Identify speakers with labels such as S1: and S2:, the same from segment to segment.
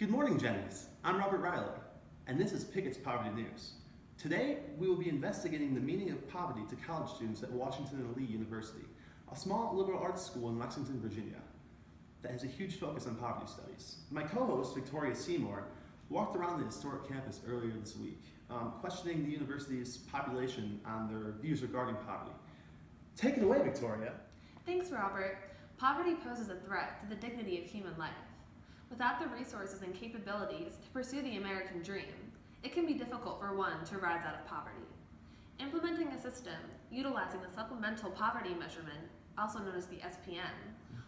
S1: Good morning, Jennies. I'm Robert Riley, and this is Pickett's Poverty News. Today, we will be investigating the meaning of poverty to college students at Washington and Lee University, a small liberal arts school in Lexington, Virginia, that has a huge focus on poverty studies. My co-host, Victoria Seymour, walked around the historic campus earlier this week, questioning the university's population on their views regarding poverty. Take it away, Victoria.
S2: Thanks, Robert. Poverty poses a threat to the dignity of human life. Without the resources and capabilities to pursue the American dream, it can be difficult for one to rise out of poverty. Implementing a system utilizing the Supplemental Poverty Measurement, also known as the SPM,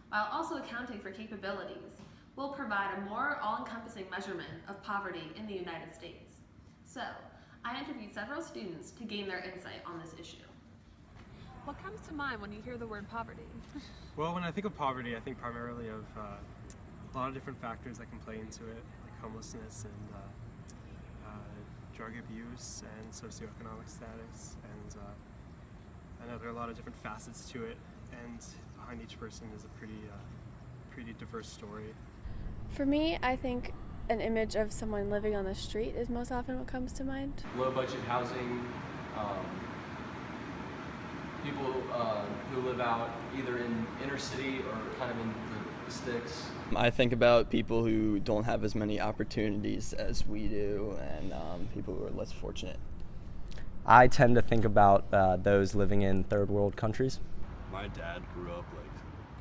S2: while also accounting for capabilities, will provide a more all-encompassing measurement of poverty in the United States. So, I interviewed several students to gain their insight on this issue. What comes to mind when you hear the word poverty?
S3: Well, when I think of poverty, I think primarily of a lot of different factors that can play into it, like homelessness and drug abuse and socioeconomic status, and I know there are a lot of different facets to it, and behind each person is a pretty diverse story.
S4: For me, I think an image of someone living on the street is most often what comes to mind.
S5: Low budget housing, people who live out either in inner city or kind of in the sticks.
S6: I think about people who don't have as many opportunities as we do, and people who are less fortunate.
S7: I tend to think about those living in third world countries.
S8: My dad grew up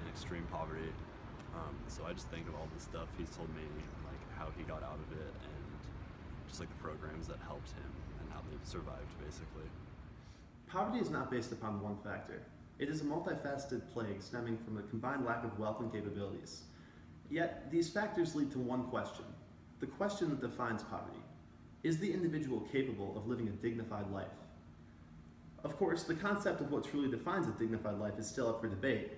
S8: in extreme poverty, so I just think of all the stuff he's told me, like how he got out of it, and just like the programs that helped him and how they've survived, basically.
S1: Poverty is not based upon one factor. It is a multifaceted plague stemming from a combined lack of wealth and capabilities. Yet, these factors lead to one question, the question that defines poverty. Is the individual capable of living a dignified life? Of course, the concept of what truly defines a dignified life is still up for debate,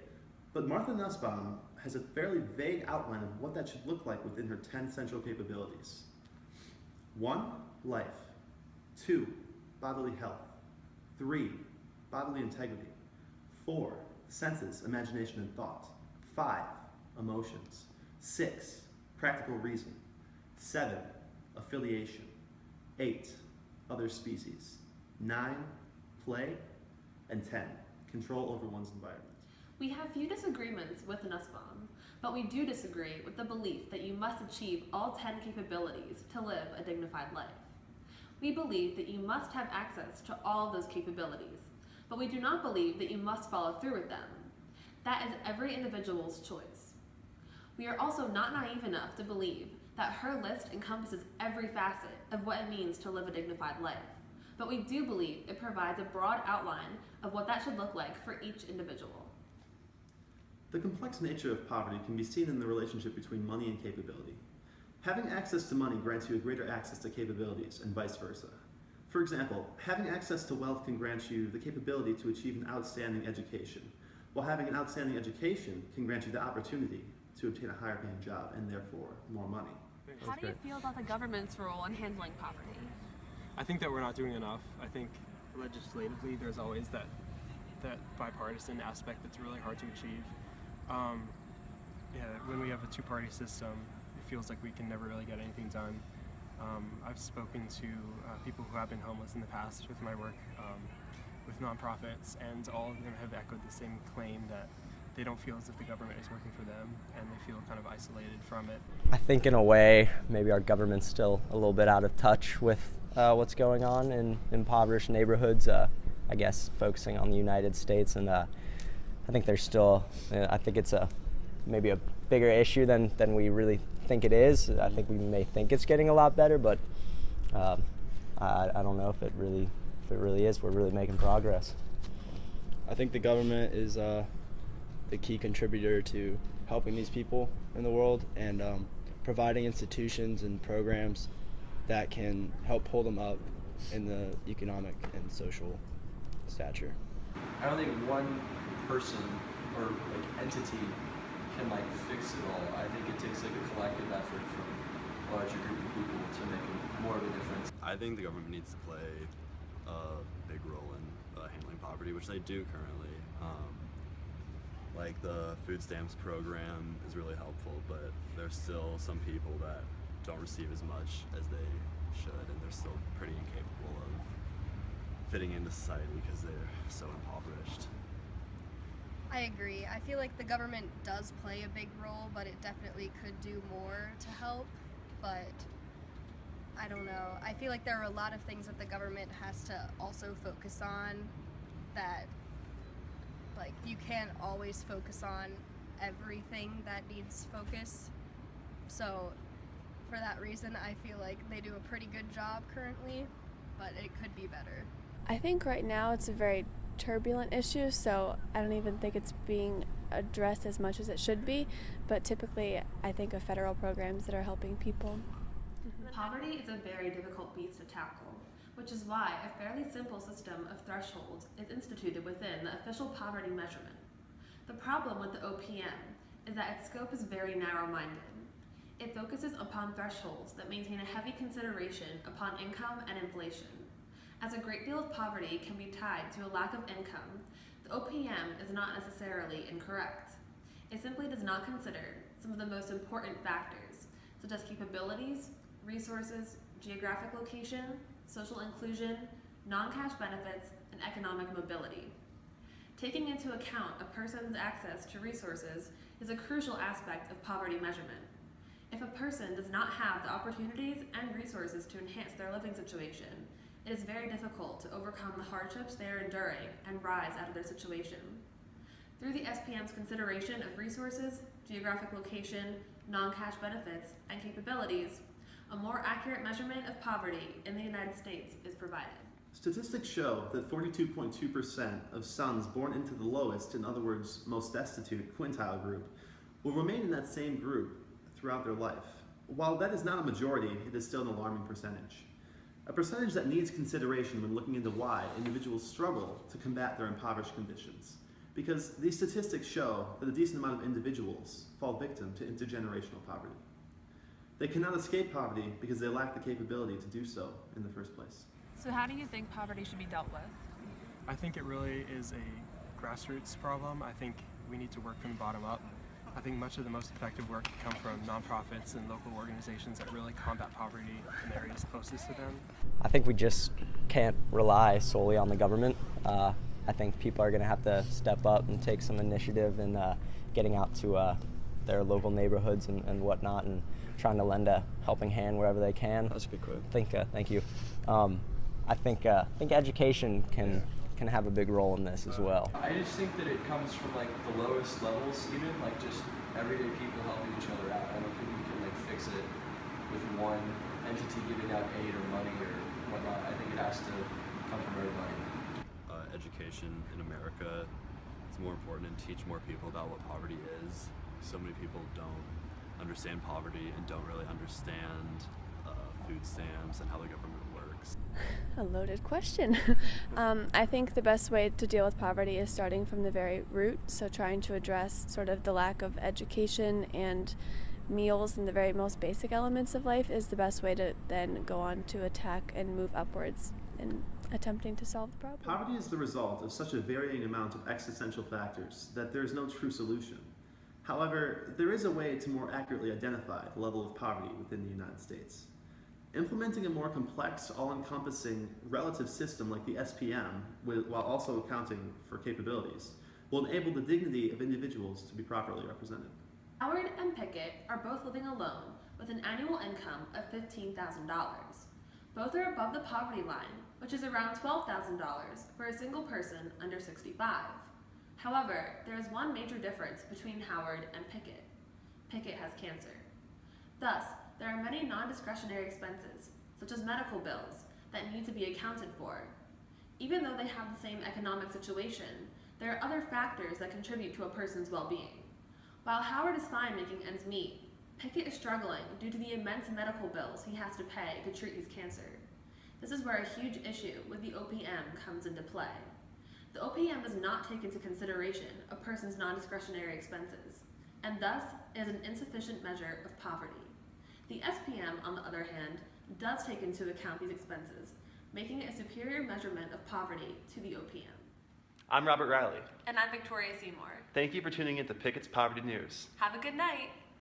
S1: but Martha Nussbaum has a fairly vague outline of what that should look like within her 10 central capabilities. 1. Life. 2. Bodily health. 3. Bodily integrity. 4. Senses, imagination, and thought. 5. Emotions. 6. Practical reason. 7. Affiliation. 8. Other species. 9. Play. And 10. Control over one's environment.
S2: We have few disagreements with Nussbaum, but we do disagree with the belief that you must achieve all 10 capabilities to live a dignified life. We believe that you must have access to all of those capabilities, but we do not believe that you must follow through with them. That is every individual's choice. We are also not naive enough to believe that her list encompasses every facet of what it means to live a dignified life, but we do believe it provides a broad outline of what that should look like for each individual.
S1: The complex nature of poverty can be seen in the relationship between money and capability. Having access to money grants you a greater access to capabilities, and vice versa. For example, having access to wealth can grant you the capability to achieve an outstanding education, while having an outstanding education can grant you the opportunity to obtain a higher paying job and therefore more money.
S2: How do you feel about the government's role in handling poverty?
S3: I think that we're not doing enough. I think legislatively there's always that bipartisan aspect that's really hard to achieve. When we have a two-party system, it feels like we can never really get anything done. I've spoken to people who have been homeless in the past with my work with nonprofits, and all of them have echoed the same claim that they don't feel as if the government is working for them, and they feel kind of isolated from it.
S7: I think in a way, maybe our government's still a little bit out of touch with what's going on in impoverished neighborhoods, I guess focusing on the United States, and I think there's still, I think it's maybe a bigger issue than we really think it is. I think we may think it's getting a lot better, but I don't know if it really is. We're really making progress.
S6: I think the government is the key contributor to helping these people in the world, and providing institutions and programs that can help pull them up in the economic and social stature.
S5: I don't think one person or entity can fix it all. I think it takes a collective effort from a larger group of people to make more of a difference.
S8: I think the government needs to play a big role in handling poverty, which they do currently. The food stamps program is really helpful, but there's still some people that don't receive as much as they should, and they're still pretty incapable of fitting into society because they're so impoverished.
S9: I agree. I feel like the government does play a big role, but it definitely could do more to help. But I don't know. I feel like there are a lot of things that the government has to also focus on that, like, you can't always focus on everything that needs focus. So for that reason, I feel like they do a pretty good job currently, but it could be better.
S4: I think right now it's a very turbulent issue, so I don't even think it's being addressed as much as it should be, but typically I think of federal programs that are helping people.
S2: Poverty is a very difficult beast to tackle, which is why a fairly simple system of thresholds is instituted within the official poverty measurement. The problem with the OPM is that its scope is very narrow-minded. It focuses upon thresholds that maintain a heavy consideration upon income and inflation. As a great deal of poverty can be tied to a lack of income, the OPM is not necessarily incorrect. It simply does not consider some of the most important factors, such as capabilities, resources, geographic location, social inclusion, non-cash benefits, and economic mobility. Taking into account a person's access to resources is a crucial aspect of poverty measurement. If a person does not have the opportunities and resources to enhance their living situation, it is very difficult to overcome the hardships they are enduring and rise out of their situation. Through the SPM's consideration of resources, geographic location, non-cash benefits, and capabilities, a more accurate measurement of poverty in the United States is provided.
S1: Statistics show that 42.2% of sons born into the lowest, in other words, most destitute quintile group, will remain in that same group throughout their life. While that is not a majority, it is still an alarming percentage. A percentage that needs consideration when looking into why individuals struggle to combat their impoverished conditions. Because these statistics show that a decent amount of individuals fall victim to intergenerational poverty. They cannot escape poverty because they lack the capability to do so in the first place.
S2: So how do you think poverty should be dealt with?
S3: I think it really is a grassroots problem. I think we need to work from the bottom up. I think much of the most effective work can come from nonprofits and local organizations that really combat poverty in the areas closest to them.
S7: I think we just can't rely solely on the government. I think people are going to have to step up and take some initiative in getting out to their local neighborhoods and whatnot, and trying to lend a helping hand wherever they can.
S5: That's a good quote.
S7: Thank you. I think education can have a big role in this as well.
S5: I just think that it comes from like the lowest levels, even like just everyday people helping each other out. I don't think we can like fix it with one entity giving out aid or money or whatnot. I think it has to come from everybody.
S8: Education in America is more important, and teach more people about what poverty is. So many people don't understand poverty and don't really understand food stamps and how the government works.
S4: A loaded question. I think the best way to deal with poverty is starting from the very root, so trying to address sort of the lack of education and meals and the very most basic elements of life is the best way to then go on to attack and move upwards in attempting to solve the problem.
S1: Poverty is the result of such a varying amount of existential factors that there is no true solution. However, there is a way to more accurately identify the level of poverty within the United States. Implementing a more complex, all-encompassing relative system like the SPM, while also accounting for capabilities, will enable the dignity of individuals to be properly represented.
S2: Howard and Pickett are both living alone with an annual income of $15,000. Both are above the poverty line, which is around $12,000 for a single person under 65. However, there is one major difference between Howard and Pickett. Pickett has cancer. Thus, there are many non-discretionary expenses, such as medical bills, that need to be accounted for. Even though they have the same economic situation, there are other factors that contribute to a person's well-being. While Howard is fine making ends meet, Pickett is struggling due to the immense medical bills he has to pay to treat his cancer. This is where a huge issue with the OPM comes into play. The OPM does not take into consideration a person's non-discretionary expenses, and thus is an insufficient measure of poverty. The SPM, on the other hand, does take into account these expenses, making it a superior measurement of poverty to the OPM.
S1: I'm Robert Riley.
S2: And I'm Victoria Seymour.
S1: Thank you for tuning in to Pickett's Poverty News.
S2: Have a good night.